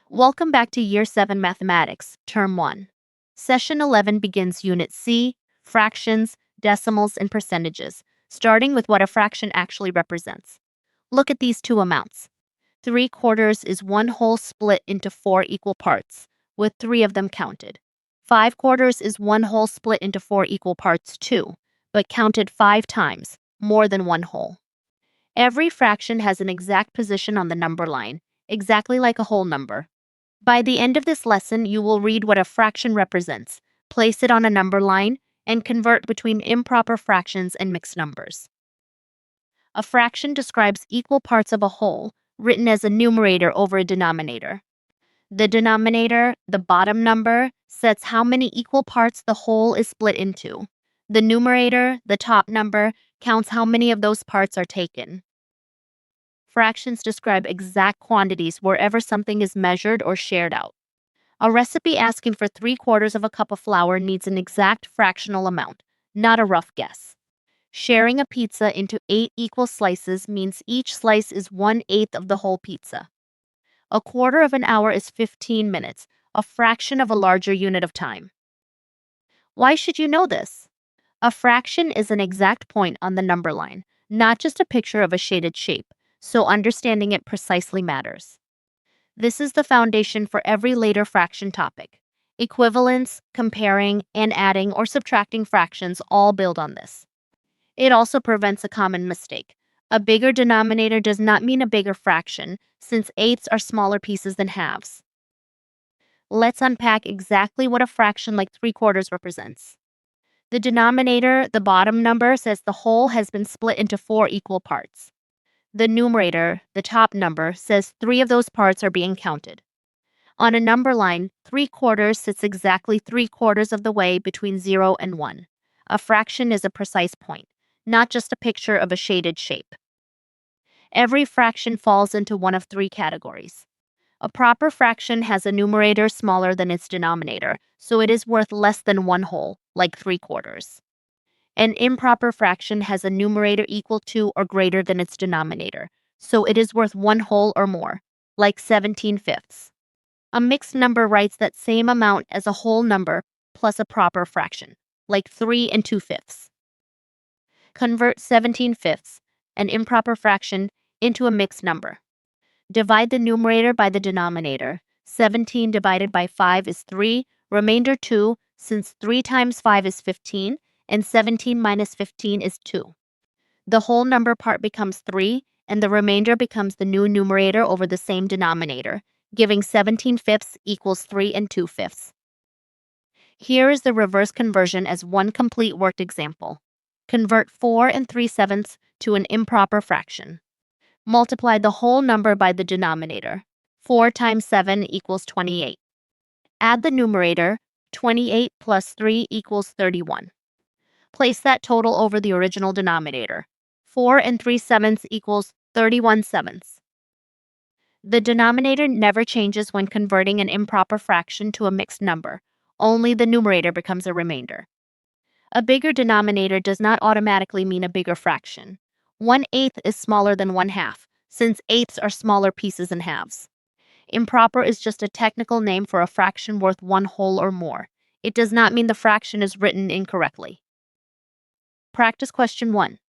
Welcome back to Year 7 Mathematics, Term 1. Session 11 begins Unit C, fractions, decimals, and percentages, starting with what a fraction actually represents. Look at these two amounts. 3/4 is one whole split into 4 equal parts, with 3 of them counted. 5/4 is one whole split into 4 equal parts too, but counted 5 times, more than one whole. Every fraction has an exact position on the number line, exactly like a whole number. By the end of this lesson, you will read what a fraction represents, place it on a number line, and convert between improper fractions and mixed numbers. A fraction describes equal parts of a whole, written as a numerator over a denominator. The denominator, the bottom number, sets how many equal parts the whole is split into. The numerator, the top number, counts how many of those parts are taken. Fractions describe exact quantities wherever something is measured or shared out. A recipe asking for 3/4 of a cup of flour needs an exact fractional amount, not a rough guess. Sharing a pizza into 8 equal slices means each slice is 1/8 of the whole pizza. A quarter of an hour is 15 minutes, a fraction of a larger unit of time. Why should you know this? A fraction is an exact point on the number line, not just a picture of a shaded shape, so understanding it precisely matters. This is the foundation for every later fraction topic. Equivalence, comparing, and adding or subtracting fractions all build on this. It also prevents a common mistake. A bigger denominator does not mean a bigger fraction, since eighths are smaller pieces than halves. Let's unpack exactly what a fraction like 3/4 represents. The denominator, the bottom number, says the whole has been split into 4 equal parts. The numerator, the top number, says 3 of those parts are being counted. On a number line, 3/4 sits exactly 3/4 of the way between 0 and 1. A fraction is a precise point, not just a picture of a shaded shape. Every fraction falls into one of 3 categories. A proper fraction has a numerator smaller than its denominator, so it is worth less than one whole, like 3/4. An improper fraction has a numerator equal to or greater than its denominator, so it is worth one whole or more, like 17/5. A mixed number writes that same amount as a whole number plus a proper fraction, like 3 2/5. Convert 17/5, an improper fraction, into a mixed number. Divide the numerator by the denominator. 17 divided by 5 is 3, remainder 2, since 3 times 5 is 15, and 17 minus 15 is 2. The whole number part becomes 3, and the remainder becomes the new numerator over the same denominator, giving 17/5 equals 3 2/5. Here is the reverse conversion as one complete worked example. Convert 4 3/7 to an improper fraction. Multiply the whole number by the denominator. 4 times 7 equals 28. Add the numerator. 28 plus 3 equals 31. Place that total over the original denominator. 4 3/7 equals 31/7. The denominator never changes when converting an improper fraction to a mixed number. Only the numerator becomes a remainder. A bigger denominator does not automatically mean a bigger fraction. 1/8 is smaller than 1/2, since eighths are smaller pieces than halves. Improper is just a technical name for a fraction worth one whole or more. It does not mean the fraction is written incorrectly. Practice question 1.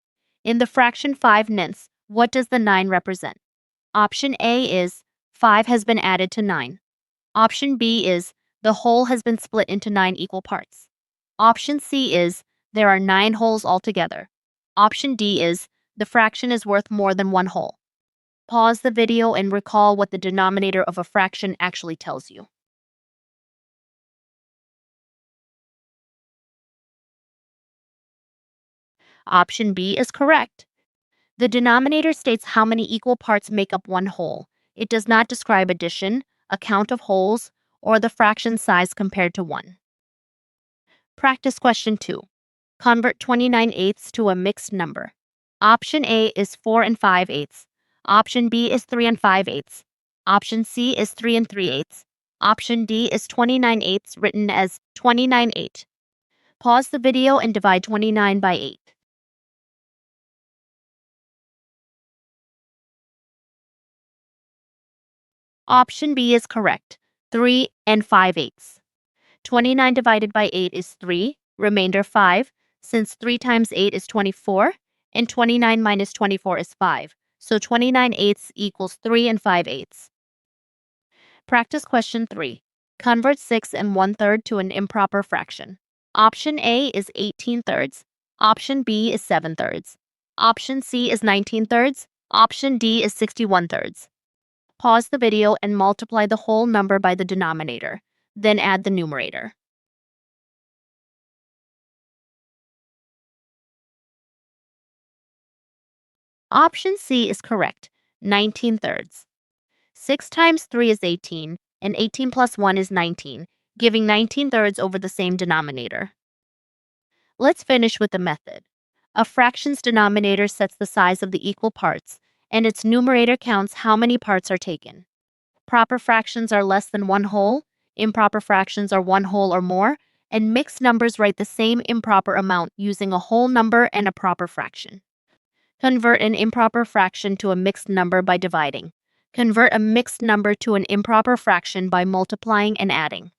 In the fraction 5/9, what does the 9 represent? Option A is 5 has been added to 9. Option B is the whole has been split into 9 equal parts. Option C is there are 9 wholes altogether. Option D is the fraction is worth more than one whole. Pause the video and recall what the denominator of a fraction actually tells you. Option B is correct. The denominator states how many equal parts make up one whole. It does not describe addition, a count of wholes, or the fraction size compared to 1. Practice question 2. Convert 29/8 to a mixed number. Option A is 4 5/8. Option B is 3 5/8. Option C is 3 3/8. Option D is 29/8 written as 29/8. Pause the video and divide 29 by 8. Option B is correct. 3 and 5/8. 29 divided by 8 is 3, remainder 5, since 3 times 8 is 24, and 29 minus 24 is 5. So 29/8 equals 3 and 5/8. Practice question 3. Convert 6 and 1/3 to an improper fraction. Option A is 18/3. Option B is 7/3. Option C is 19/3. Option D is 61/3. Pause the video and multiply the whole number by the denominator. Then add the numerator. Option C is correct. 19/3. 6 times 3 is 18, and 18 plus 1 is 19, giving 19/3 over the same denominator. Let's finish with the method. A fraction's denominator sets the size of the equal parts, and its numerator counts how many parts are taken. Proper fractions are less than one whole, improper fractions are one whole or more, and mixed numbers write the same improper amount using a whole number and a proper fraction. Convert an improper fraction to a mixed number by dividing. Convert a mixed number to an improper fraction by multiplying and adding.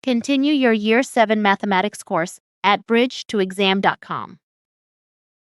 Continue your Year 7 mathematics course at bridge2exam.com.